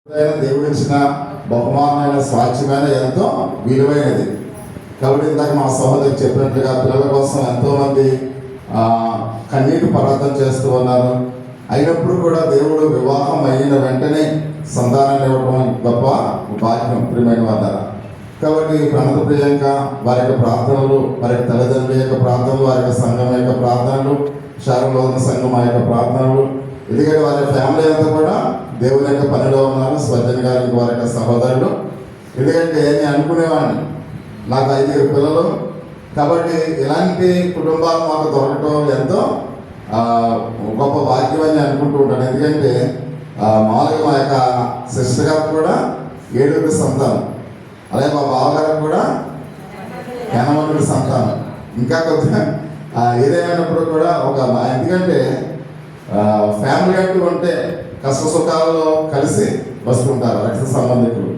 దేవుడు ఇచ్చిన బహుమానమైన స్వాచ్యమైన ఎంతో విలువైనది. కాబట్టి ఇందాక మా సహోదరు చెప్పినట్లుగా పిల్లల కోసం ఎంతోమంది కన్నీటి పరాధన చేస్తూ ఉన్నారు. అయినప్పుడు కూడా దేవుడు వివాహం అయిన వెంటనే సంతానాన్ని ఇవ్వడం గొప్ప భాగ్యం ప్రియమైన వారు. కాబట్టి ప్రణత ప్రియాంక వారి యొక్క ప్రార్థనలు, వారి యొక్క తల్లిదండ్రుల యొక్క ప్రార్థనలు, వారి యొక్క సంఘం యొక్క ప్రార్థనలు, శారలోన సంఘం ఆ యొక్క ప్రార్థనలు, ఎందుకంటే వారి ఫ్యామిలీ అంతా కూడా దేవుని యొక్క పనిలో ఉన్నారు. స్వజన్ గారికి వారి యొక్క సహోదరులు. ఎందుకంటే నేను అనుకునేవాడిని నాకు 5 పిల్లలు, కాబట్టి ఇలాంటి కుటుంబాలు మాకు దొరకటం ఎంతో గొప్ప భాగ్యం అని అనుకుంటూ ఉంటాను. ఎందుకంటే మామూలుగా మా యొక్క సిస్టర్ గారికి కూడా 7 సంతానం, అలాగే మా బావగారికి కూడా 81 సంతానం. ఇంకా కొద్దిగా ఏదైనప్పుడు కూడా ఎందుకంటే ఫ్యామిలీ అంటూ ఉంటే కష్ట సుఖాలలో కలిసి వస్తుంటారు రక్త సంబంధికులు.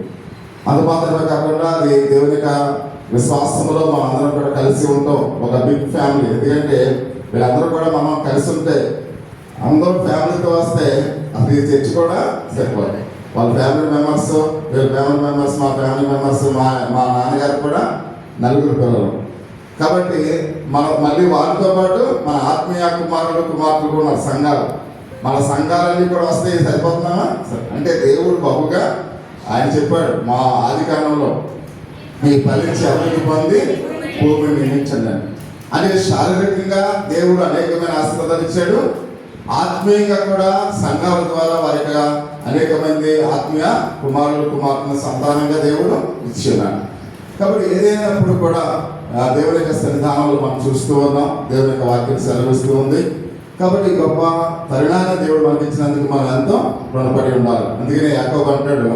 అందు మాత్రమే కాకుండా అది దేవుని యొక్క విశ్వాసంలో మనందరం కూడా కలిసి ఉంటాం, ఒక బిగ్ ఫ్యామిలీ. ఎందుకంటే వీళ్ళందరూ కూడా మనం కలిసి ఉంటే అందరూ ఫ్యామిలీతో వస్తే అది చర్చ కూడా సరిపోతుంది. వాళ్ళ ఫ్యామిలీ మెంబర్స్, వీళ్ళ ఫ్యామిలీ మెంబర్స్, మా ఫ్యామిలీ మెంబర్స్, మా నాన్నగారు కూడా 4 పిల్లలు. కాబట్టి మనం మళ్ళీ వాళ్ళతో పాటు మన ఆత్మీయ కుమారులు కూడా సంఘాలు, మన సంఘాలన్నీ కూడా వస్తే సరిపోతున్నామా? అంటే దేవుడు బహుగా ఆయన చెప్పాడు మా ఆది కాలంలో, మీ ఫలించి అభివృద్ధి పొంది భూమిని నిర్మించండి అని. శారీరకంగా దేవుడు అనేకమైన ఆశీర్వాదాలు ఇచ్చాడు. ఆత్మీయంగా కూడా సంఘాల ద్వారా వారికి అనేక మంది ఆత్మీయ కుమారుల సంతానంగా దేవుడు ఇచ్చున్నాడు. కాబట్టి ఏదైనప్పుడు కూడా దేవుని యొక్క సన్నిధానంలో మనం చూస్తూ ఉన్నాం. దేవుని యొక్క వాక్యం సెలవిస్తూ ఉంది. కాబట్టి గొప్ప పరిణామాన్ని దేవుడు మనకి ఇచ్చినందుకు మనం ఎంతో రుణపడి ఉండాలి. అందుకనే యాకోబు అంటాడు,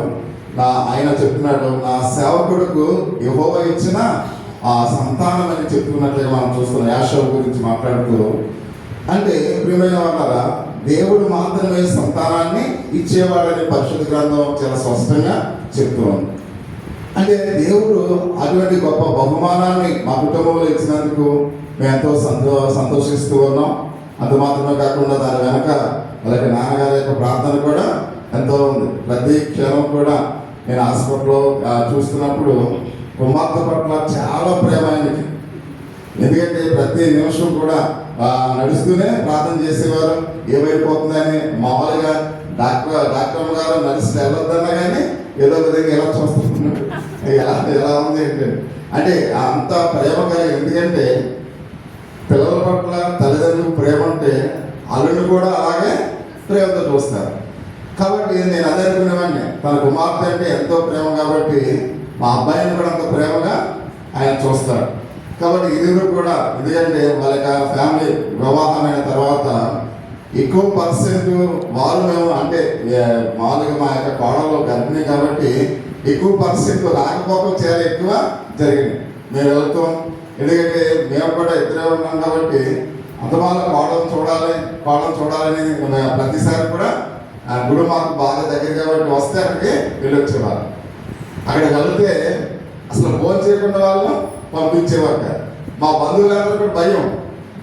ఆయన చెప్తున్నాడు, నా సేవకుడుకు యెహోవా ఇచ్చిన ఆ సంతానం అని చెప్పుకున్నట్లుగా మనం చూస్తున్నాం. యాషోబు గురించి మాట్లాడుతూ, అంటే ప్రియమైన వాళ్ళ దేవుడు మాత్రమే సంతానాన్ని ఇచ్చేవాడని పరిశుద్ధ గ్రంథం చాలా స్పష్టంగా చెప్తూ ఉంది. అంటే దేవుడు అటువంటి గొప్ప బహుమానాన్ని మా కుటుంబంలో ఇచ్చినందుకు మేము ఎంతో సంతోషిస్తూ ఉన్నాం. అంత మాత్రమే కాకుండా దాని వెనక వాళ్ళకి నాన్నగారి యొక్క ప్రార్థన కూడా ఎంతో ఉంది. ప్రతి క్షణం కూడా నేను హాస్పిటల్లో చూస్తున్నప్పుడు కుమార్తె పట్ల చాలా ప్రేమ ఆయనకి. ఎందుకంటే ప్రతి నిమిషం కూడా నడుస్తూనే ప్రార్థన చేసేవారు. ఏమైపోతుందని మామూలుగా డాక్టర్ గారు నడిచి వెళ్ళొద్దన్నా కానీ ఏదో విధంగా ఎలా చూస్తున్నాడు, ఎలా ఉంది అంటే అంత ప్రేమ కలిగి. ఎందుకంటే పిల్లల పట్ల తల్లిదండ్రులకు ప్రేమ ఉంటే అల్లుని కూడా అలాగే ప్రేమతో చూస్తారు. కాబట్టి నేను అదే అనుకునేవాడిని, తన కుమార్తె అంటే ఎంతో ప్రేమ కాబట్టి మా అబ్బాయిని కూడా అంత ప్రేమగా ఆయన చూస్తాడు. కాబట్టి ఇది కూడా ఎందుకంటే వాళ్ళ యొక్క ఫ్యామిలీ వివాహమైన తర్వాత ఎక్కువ పర్సెంట్ వాళ్ళు మేము అంటే మామూలుగా మా యొక్క కోడలు గర్భిణి కాబట్టి ఎక్కువ పర్సెంట్ రాకపోవడం చాలా ఎక్కువ జరిగింది. మేము వెళ్తాం, ఎందుకంటే మేము కూడా ఇద్దరే ఉన్నాం కాబట్టి అంత వాళ్ళ కోడలు చూడాలని ప్రతిసారి కూడా గుడి మాకు బాగా దగ్గర కాబట్టి వస్తే అక్కడికి వెళ్ళొచ్చేవారు. అక్కడికి వెళితే అసలు భోజనం చేయకుండా వాళ్ళు పంపించేవారు కాదు. మా బంధువులందరూ కూడా భయం,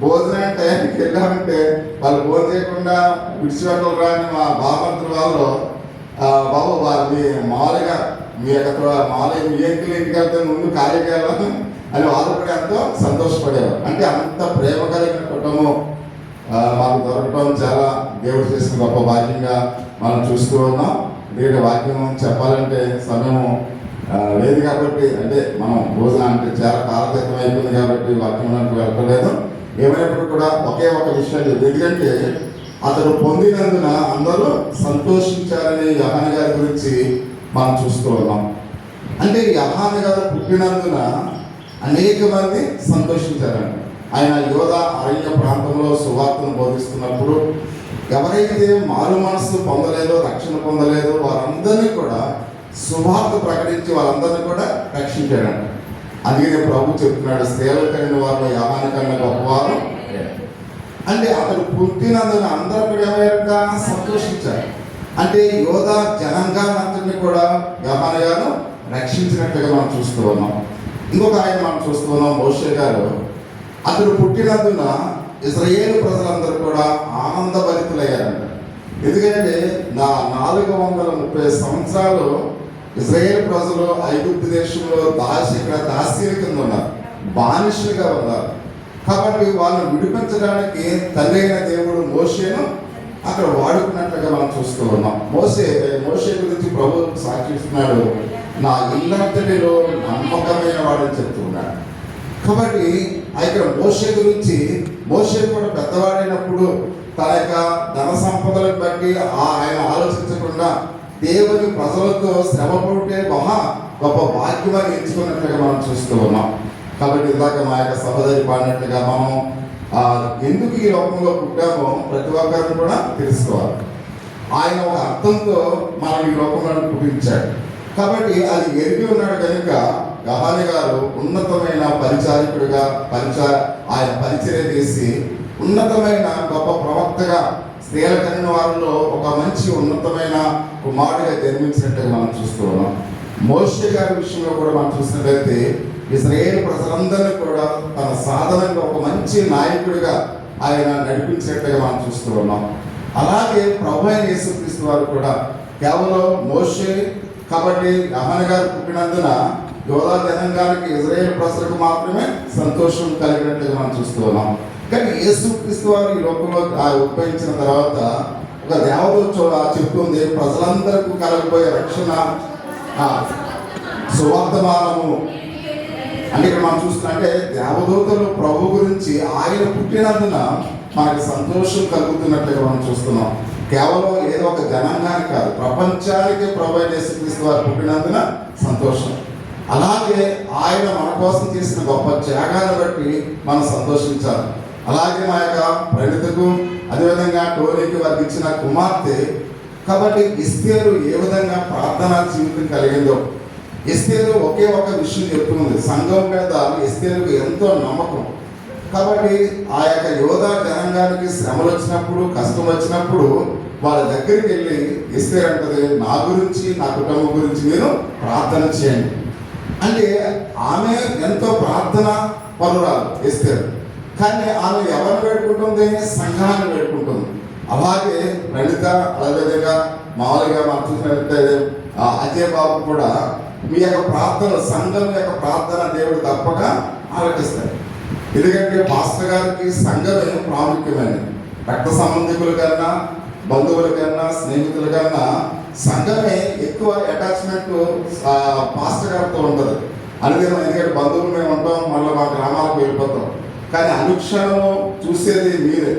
భోజనం టైంకి వెళ్ళామంటే వాళ్ళు భోజనం చేయకుండా విడిచిపెట్టలు రాని మా బాబంతుల వాళ్ళు, బాబు మీ మామూలుగా మీ యొక్క మామూలుగా మీ ఇంటికి వెళ్తే ముందు ఖాళీకి వెళ్ళాలి అని వాళ్ళు కూడా ఎంతో సంతోషపడేవారు. అంటే అంత ప్రేమ కలిగిన కుటుంబం మాకు దొరకడం చాలా దేవుడు చేసిన గొప్ప భాగ్యంగా మనం చూస్తూ ఉన్నాం. ఎందుకంటే వాక్యం చెప్పాలంటే సమయం లేదు కాబట్టి, అంటే మనం భోజనం అంటే చాలా కాలతీతం అయిపోయింది కాబట్టి వాక్యంలోకి వెళ్ళలేదు. ఏమైనప్పుడు కూడా ఒకే ఒక విషయం, ఎందుకంటే అతడు పొందినందున అందరూ సంతోషించారని యోహాను గారి గురించి మనం చూస్తూ ఉన్నాం. అంటే యోహాను గారు పుట్టినందున అనేక మంది సంతోషించారండి. ఆయన యోధ అరణ్య ప్రాంతంలో సువార్తను బోధిస్తున్నప్పుడు ఎవరైతే మారు మనస్సు పొందలేదో, రక్షణ పొందలేదో వారందరినీ కూడా సువార్త ప్రకటించి వాళ్ళందరినీ కూడా రక్షించాడంట. అందుకనే ప్రభు చెప్తున్నాడు, స్త్రీలు కలిగిన వారు యోహాను కన్నా గొప్పవారు. అంటే అతడు పుట్టినందున అందరూ కూడా ఎవరైనా సంతోషించారు. అంటే యోధ జనాంగాన్ని కూడా యోహాను గారు రక్షించినట్టుగా మనం చూస్తూ ఉన్నాం. ఇంకొక ఆయన మనం చూస్తూ ఉన్నాం, మోషే గారు. అతడు పుట్టినందున ఇశ్రాయేలు ప్రజలందరూ కూడా ఆనందభరితులయ్యారంట. ఎందుకంటే 430 సంవత్సరాలు ఇజ్రాయేల్ ప్రజలు ఐగుప్తు దేశంలో దాస్యుల కింద ఉన్నారు, బానిసలుగా ఉన్నారు. కాబట్టి వాళ్ళని విడిపించడానికి తండ్రి అయిన దేవుడు మోషేను అక్కడ వాడుకున్నట్లుగా మనం చూస్తూ ఉన్నాం. మోషే గురించి ప్రభు సాక్షిస్తున్నాడు, నా ఇల్లంతటిలో నమ్మకమైన వాడని చెప్తున్నాడు. కాబట్టి ఇక్కడ మోషే గురించి, మోషే కూడా పెద్దవాడైనప్పుడు తన యొక్క ధన సంపదలను బట్టి ఆయన ఆలోచించకుండా దేవుని ప్రజలతో శ్రమ పడితే మహా గొప్ప భాగ్యమని ఎంచుకున్నట్లుగా మనం చూస్తూ ఉన్నాం. కాబట్టి ఇందాక మా యొక్క సహోదరి పాడినట్లుగా మనం ఎందుకు ఈ లోకంలో పుట్టామో ప్రతి ఒక్కరిని కూడా తెలుసుకోవాలి. ఆయన ఒక అర్థంతో మనం ఈ లోకంలో పుట్టించాడు. కాబట్టి అది ఎరిగి ఉన్నాడు కనుక గహాని గారు ఉన్నతమైన పరిచారకుడిగా ఆయన పరిచర్య చేసి ఉన్నతమైన గొప్ప ప్రవక్తగా స్త్రీల కన్య వారిలో ఒక మంచి ఉన్నతమైన కుమారుడిగా జన్మించినట్టుగా మనం చూస్తూ ఉన్నాం. మోషే గారి విషయంలో కూడా మనం చూసినట్లయితే ఇశ్రాయేలు ప్రజలందరినీ కూడా తన సాధనంగా ఒక మంచి నాయకుడిగా ఆయన నడిపించినట్టుగా మనం చూస్తూ ఉన్నాం. అలాగే ప్రభు అయిన యేసుక్రీస్తు వారు కూడా కేవలం మోషే కాబట్టి యెహోవా గారు పుట్టినందున యోధా జనాంగానికి ఇశ్రాయేలు ప్రజలకు మాత్రమే సంతోషం కలిగినట్టుగా మనం చూస్తూ ఉన్నాం. కానీ యేసుక్రీస్తు వారు ఈ లోకంలో ఉద్భవించిన తర్వాత ఒక దేవదూత చెప్తుంది, ప్రజలందరికీ కలగబోయే రక్షణ సువర్తమానము అంటే ఇక్కడ మనం చూస్తున్నట్టే దేవదూతలు ప్రభు గురించి ఆయన పుట్టినందున మనకి సంతోషం కలుగుతున్నట్లుగా మనం చూస్తున్నాం. కేవలం ఏదో ఒక జనాంగానికి కాదు, ప్రపంచానికి ప్రభు యేసుక్రీస్తు వారు పుట్టినందున సంతోషం. అలాగే ఆయన మన కోసం చేసిన గొప్ప త్యాగాన్ని బట్టి మనం సంతోషించాలి. అలాగే మా యొక్క ప్రణితకు అదేవిధంగా టోనీకి వారికి ఇచ్చిన కుమార్తె కాబట్టి ఎస్తేరు ఏ విధంగా ప్రార్థనా జీవితం కలిగిందో, ఎస్తేరు ఒకే ఒక విషయం చెప్తుంది, సంఘం మీద ఎస్తేరుకు ఎంతో నమ్మకం. కాబట్టి ఆ యొక్క యోధా జనాంగానికి శ్రమలు వచ్చినప్పుడు, కష్టం వచ్చినప్పుడు వాళ్ళ దగ్గరికి వెళ్ళి ఎస్తేరు అంటది, నా గురించి నా కుటుంబం గురించి మీరు ప్రార్థన చేయండి. అంటే ఆమె ఎంతో ప్రార్థన పరురాలు ఎస్తేరు. కానీ ఆమె ఎవరిని వేడుకుంటుంది? సంఘాన్ని వేడుకుంటుంది. అలాగే లలిత అదేవిధంగా మామూలుగా మనం చూసినట్లయితే అజయ్ బాబు కూడా మీ యొక్క ప్రార్థన, సంఘం యొక్క ప్రార్థన దేవుడు తప్పక ఆలకిస్తాడు. ఎందుకంటే పాస్టర్ గారికి సంఘమే ప్రాముఖ్యమైనది. రక్త సంబంధికుల కన్నా, బంధువుల కన్నా, స్నేహితుల కన్నా సంఘమే ఎక్కువ అటాచ్మెంట్ పాస్టర్ గారితో ఉంటుంది. అందుకే ఎందుకంటే బంధువులు మేము ఉంటాం, మళ్ళీ మా గ్రామాలకు వెళ్ళిపోతాం, కానీ అనుక్షణము చూసేది మీరే.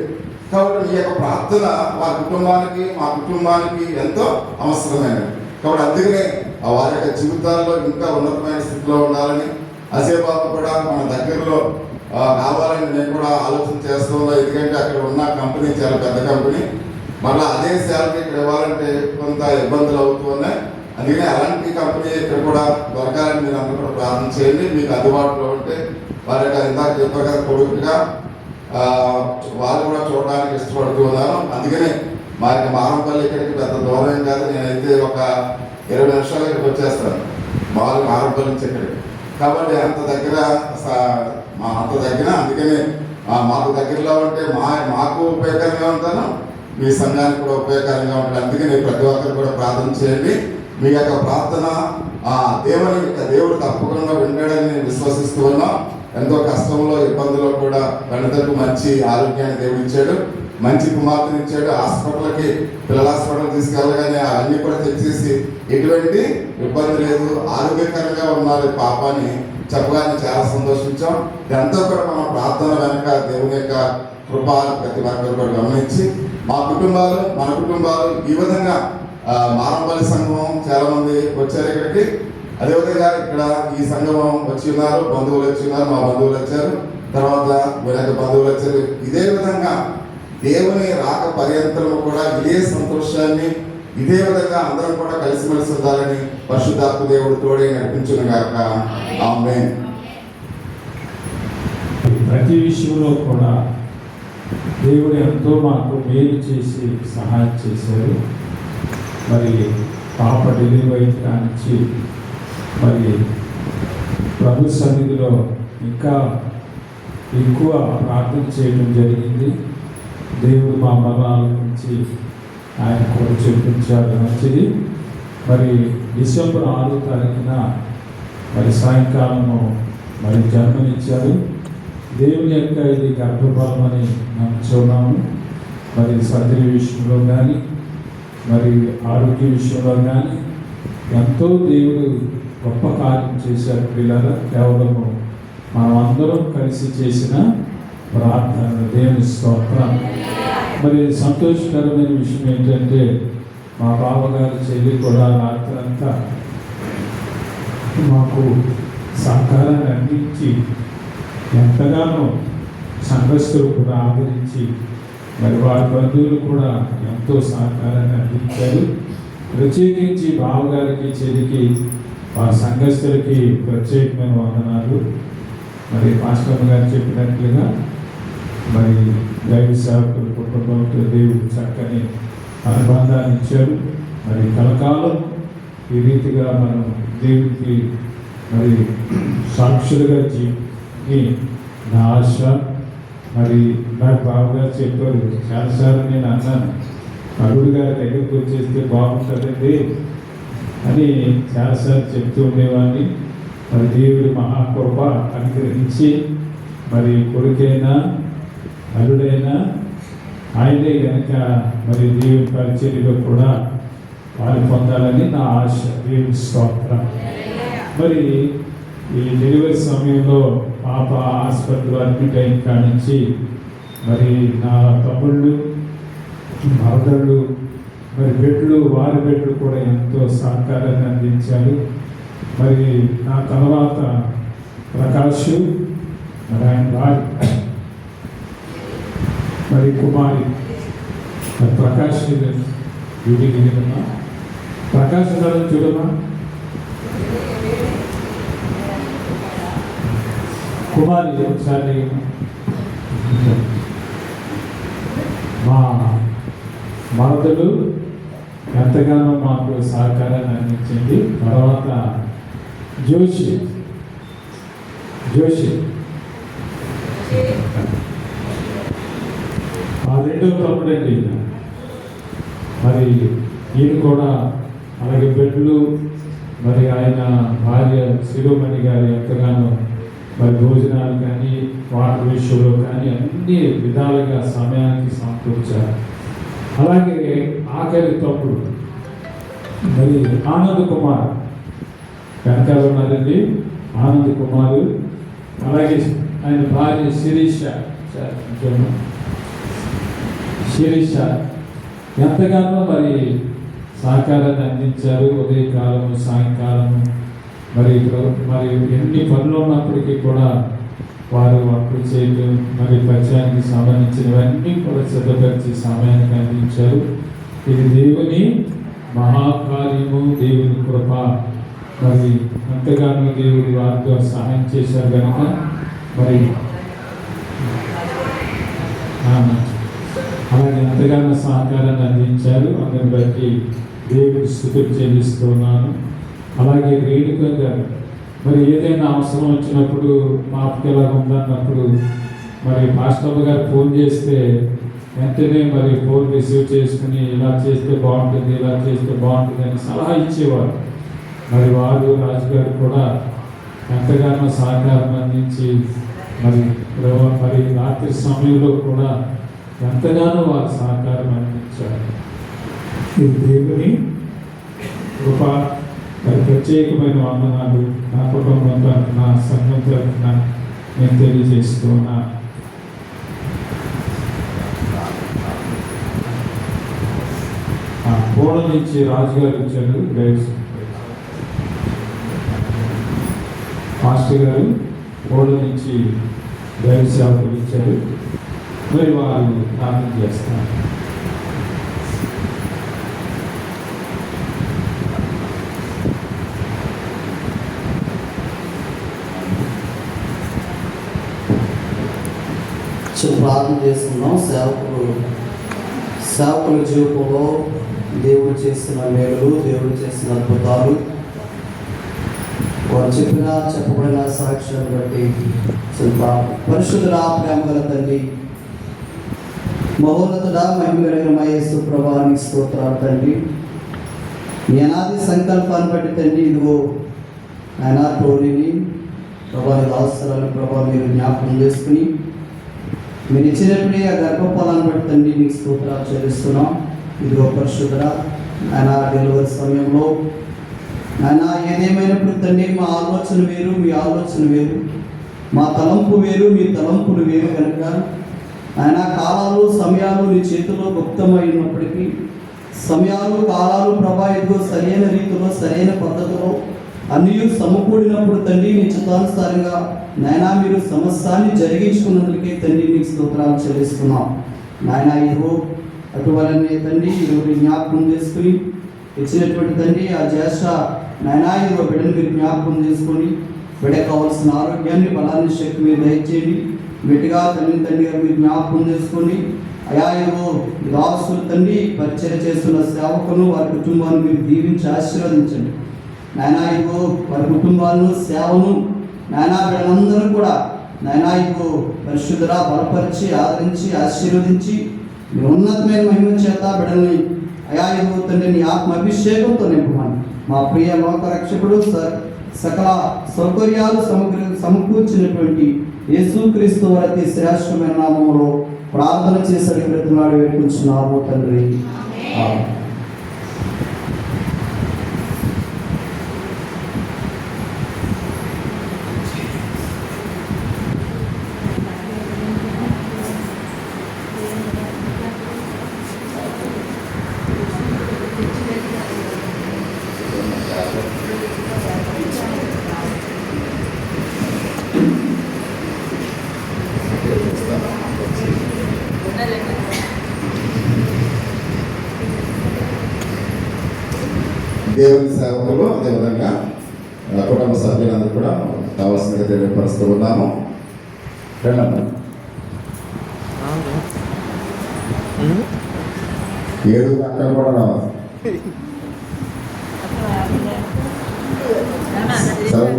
కాబట్టి మీ యొక్క ప్రార్థన మా కుటుంబానికి, మా కుటుంబానికి ఎంతో అవసరమైనది. కాబట్టి అందుకనే వారి యొక్క జీవితాల్లో ఇంకా ఉన్నతమైన స్థితిలో ఉండాలని అజయ్ బాబు కూడా మన దగ్గరలో కావాలని నేను కూడా ఆలోచన చేస్తున్నాను. ఎందుకంటే అక్కడ ఉన్న కంపెనీ చాలా పెద్ద కంపెనీ, మళ్ళీ అదే శాలరీ ఇక్కడ ఇవ్వాలంటే కొంత ఇబ్బందులు అవుతున్నాయి. అందుకని అలాంటి కంపెనీ ఇక్కడ కూడా దొరకాలని మీరు అందరూ కూడా ప్రార్థన చేయండి. మీకు అందుబాటులో ఉంటే వారి యొక్క ఇందాక చెప్పారు కదా కొడుకుగా వాళ్ళు కూడా చూడడానికి ఇష్టపడుతూ ఉన్నారు. అందుకనే మా యొక్క మారంపల్లి ఇక్కడికి పెద్ద దూరం కాదు, నేనైతే ఒక 20 నిమిషాలు ఇక్కడికి వచ్చేస్తాను మామూలు మారంపల్లి నుంచి ఇక్కడికి. కాబట్టి అంత దగ్గర అందుకని మాకు దగ్గరలో ఉంటే మాకు ఉపయోగకరంగా ఉంటాను, మీ సంఘానికి కూడా ఉపయోగకరంగా ఉంటుంది. అందుకని ప్రతి ఒక్కరు కూడా ప్రార్థన చేయండి. మీ యొక్క ప్రార్థన దేవుడు తప్పకుండా వింటాడని విశ్వసిస్తూ ఉన్నాం. ఎంతో కష్టంలో ఇబ్బందుల్లో కూడా గణితకు మంచి ఆరోగ్యాన్ని దేవుడు ఇచ్చాడు, మంచి కుమార్తెను ఇచ్చాడు. హాస్పిటల్కి పిల్లల హాస్పిటల్ తీసుకెళ్ళగానే అవన్నీ కూడా తెచ్చేసి ఎటువంటి ఇబ్బంది లేదు, ఆరోగ్యకరంగా ఉన్నారు పాపాన్ని చెప్పగానే చాలా సంతోషించాం. ఎంతో కూడా మన ప్రార్థన వెనక దేవుని యొక్క కృప ప్రతి ఒక్కరు కూడా గమనించి మన కుటుంబాలు ఈ విధంగా మారంపల్లి సంఘం చాలా మంది వచ్చారు ఇక్కడికి. అదేవిధంగా ఇక్కడ ఈ సంగమం వచ్చి ఉన్నారు, బంధువులు వచ్చి ఉన్నారు, మా బంధువులు వచ్చారు, తర్వాత వీళ్ళకి బంధువులు వచ్చారు. ఇదే విధంగా దేవుని రాక పర్యంతరము కూడా ఇదే సంతోషాన్ని ఇదే విధంగా అందరం కూడా కలిసిమెలిసి ఉండాలని పరిశుద్ధాత్మ దేవుడు తోడే నడిపించును గాక. ఆమేన్. ప్రతి విషయంలో కూడా దేవుడు ఎంతో మాకు మేలు చేసి సహాయం చేశారు. మరి పాప డెలివరీ కానిచ్చి మరి ప్రభు సన్నిధిలో ఇంకా ఎక్కువ ప్రార్థన చేయడం జరిగింది. దేవుడు మా మరణాల నుంచి ఆయన కూడా చూపించారు. మంచిది. మరి డిసెంబర్ 6వ తారీఖున మరి సాయంకాలము మరి జన్మనిచ్చారు. దేవుని యొక్క ఇది గర్భఫలం అని నమ్ముచున్నాము. మరి సర్జరీ విషయంలో కానీ మరి ఆరోగ్య విషయంలో కానీ ఎంతో దేవుడు గొప్ప కార్యం చేశారు. పిల్లలు కేవలము మనం అందరం కలిసి చేసిన ప్రార్థన. దేవుని స్తోత్రం. మరి సంతోషకరమైన విషయం ఏంటంటే మా బావగారి చెల్లి కూడా రాత్రంతా మాకు సహకారాన్ని అందించి ఎంతగానో సంఘస్థులు కూడా ఆదరించి మరి వారి బంధువులు కూడా ఎంతో సహకారాన్ని అందించారు. ప్రత్యేకించి బావగారికి చెల్లికి వారి సంఘస్థులకి ప్రత్యేకమైన వందనాలు. మరి మాస్టర్ గారు చెప్పినట్లుగా మరి దైవ సేవకుల కుటుంబంతో దేవుడు చక్కని అనుబంధాన్ని ఇచ్చారు. మరి కలకాలం ఈ రీతిగా మనం దేవుడికి మరి సాక్షులుగా జీవి నా ఆశ. మరి నాకు బావగారు చెప్పారు, చాలాసార్లు నేను అన్నాను, అల్లుడు గారి దగ్గరికి వచ్చేస్తే బాగుంటుందండి అని చాలాసార్లు చెప్తూ ఉండేవాడిని. మరి దేవుడి మహాకృప అనుగ్రహించి మరి కొడుకైనా అల్లుడైనా ఆయనే కనుక మరి దేవుడి పరిచర్యలో కూడా పాలు పొందాలని నా ఆశ. దేవుడి స్తోత్రం. మరి ఈ డెలివరీ సమయంలో పాప హాస్పిటల్ అడ్మిట్ అయిన కాడి నుంచి మరి నా తమ్ముళ్ళు మరదళ్ళు మరి బిడ్డలు వారి బిడ్డలు కూడా ఎంతో సహకారాన్ని అందించారు. మరి నా తర్వాత ప్రకాష్ మరి ఆయన వారి మరి కుమారి ప్రకాష్ గిరిగిరిమ్మా ప్రకాష్ గారు చూడమ్మా కుమారి ఒకసారి మా మరదలు ఎంతగానో మాకు సహకారాన్ని అందించింది. తర్వాత జోషి ఆ రెండో తమ్ముడండి. మరి ఈయన కూడా అలాగే బిడ్డలు మరి ఆయన భార్య శిరోమణి గారు ఎంతగానో మరి భోజనాలు కానీ వాటర్ విషయంలో కానీ అన్ని విధాలుగా సమయానికి సమకూర్చారు. అలాగే ఆఖరి తప్పుడు మరి ఆనంద్ కుమార్ వెనకాల ఉన్నారండి. ఆనంద్ కుమారు అలాగే ఆయన భార్య శిరీష ఎంతగానో మరి సహకారాన్ని అందించారు. ఉదయకాలము సాయంకాలము మరి ఎన్ని పనులు ఉన్నప్పటికీ కూడా వారు వంటలు చేయడం మరి పరిచయానికి సంబంధించినవన్నీ కూడా సిద్ధపరిచి సమయానికి అందించారు. ఇది దేవుని మహాకార్యము, దేవుని కృప. మరి ఎంతగానో దేవుడి వారితో సహాయం చేశారు కనుక మరి అలాగే ఎంతగానో సహకారాన్ని అందించారు. అందరిని బట్టి దేవుడి స్తుతులు చెల్లిస్తున్నాను. అలాగే రేణుక గారు మరి ఏదైనా అవసరం వచ్చినప్పుడు మాకు ఎలా ఉందన్నప్పుడు మరి మాస్టర్ గారు ఫోన్ చేస్తే వెంటనే మరి ఫోన్ రిసీవ్ చేసుకుని ఇలా చేస్తే బాగుంటుంది, ఇలా చేస్తే బాగుంటుంది అని సలహా ఇచ్చేవారు. మరి వారు రాజుగారు కూడా ఎంతగానో సహకారం అందించి మరి రాత్రి సమయంలో కూడా ఎంతగానో వారు సహకారం అందించారు. ఈ దేవుని కృప మరి ప్రత్యేకమైన వందనాలు నా కుటుంబం తరఫున సంఘం తరఫున నేను తెలియజేస్తున్నా. కోడ నుంచి రాజుగారు వచ్చారు. మాస్టర్ గారు కోడ నుంచి దైవ సేవకులు ఇచ్చారు. మరి వారు ప్రార్థన చేస్తారు. ప్రార్థన చేస్తున్నాం. సేవకుల జీవితంలో దేవుడు చేసిన మేలులు, దేవుడు చేసిన అద్భుతాలు, వారు చెప్పబడిన సాక్ష్యాన్ని బట్టి పరిశుద్ధుల ప్రేమ గల తండ్రి మహోన్నతుడా మహిమగలిగిన మా యేసు ప్రభువానికి స్తోత్రాలు తండ్రి. మీ అనాది సంకల్పాన్ని బట్టి తండ్రి ఇదిగో ఆయన టోలీని ప్రభావి అవసరాలు ప్రభావ మీరు జ్ఞాపకం చేసుకుని మీరు ఇచ్చినప్పుడే ఆ గర్భఫలాన్ని బట్టి తండ్రి మీకు స్తోత్రాలు చెల్లిస్తున్నాం. ఇదిగో పరిశుద్ధ ఆయన డెలివరీ సమయంలో ఆయన ఏదేమైనప్పుడు తండ్రి మా ఆలోచన వేరు, మీ ఆలోచన వేరు, మా తలంపు వేరు, మీ తలంపులు వేరు కనుక ఆయన కాలాలు సమయాలు నీ చేతిలో గుప్తమై ఉన్నప్పటికీ సమయాలు కాలాలు ప్రభా ఇదిగో సరైన రీతిలో సరైన పద్ధతిలో అన్నీ సమకూడినప్పుడు తండ్రి నీ చిత్తానుసారంగా నాయనా మీరు సమస్యాన్ని జరిగించుకున్నందుకే తండ్రి నీకు స్తోత్రాలు చెల్లిస్తున్నాం. నాయన ఇదిగో అటువలనే తండ్రి ఇరువురి జ్ఞాపకం చేసుకుని ఇచ్చినటువంటి తండ్రి ఆ జ్యేష్ఠ నాయనా ఇదిగో బిడ్డను మీరు జ్ఞాపకం చేసుకొని బిడ్డ కావాల్సిన ఆరోగ్యాన్ని బలాన్ని శక్తి మీరు దయచేయండి. గట్టిగా తండ్రి గారు మీరు జ్ఞాపకం చేసుకొని అయా ఇదిగో దాసులు తండ్రి పరిచయం చేస్తున్న సేవకులను వారి కుటుంబాన్ని మీరు దీవించి ఆశీర్వదించండి. నాయనా ఇదిగో వారి కుటుంబాలను సేవను నాయనా బిడ్డలందరూ కూడా నాయనా ఇదిగో పరిశుద్ధులా బలపరిచి ఆదరించి ఆశీర్వదించి మీ ఉన్నతమైన మహిమ చేత బిడ్డల్ని అయా ఇదిగో తండ్రి నీ ఆత్మ అభిషేకంతో నింపమని మా ప్రియ లోక రక్షకుడు సకల సౌకర్యాలు సమకూర్చినటువంటి యేసుక్రీస్తు వారి అతి శ్రేష్టమైన నామములో ప్రార్థన చేసే ప్రతినాడు వేడుకుంటున్నాము తండ్రి. దేవుని సేవకులు అదేవిధంగా కుటుంబ సభ్యులందరూ కూడా కావాల్సిందిగా తెలియపరుస్తూ ఉన్నాము. రెండమ్మ 7 గంటలు కూడా రావాలి. సరే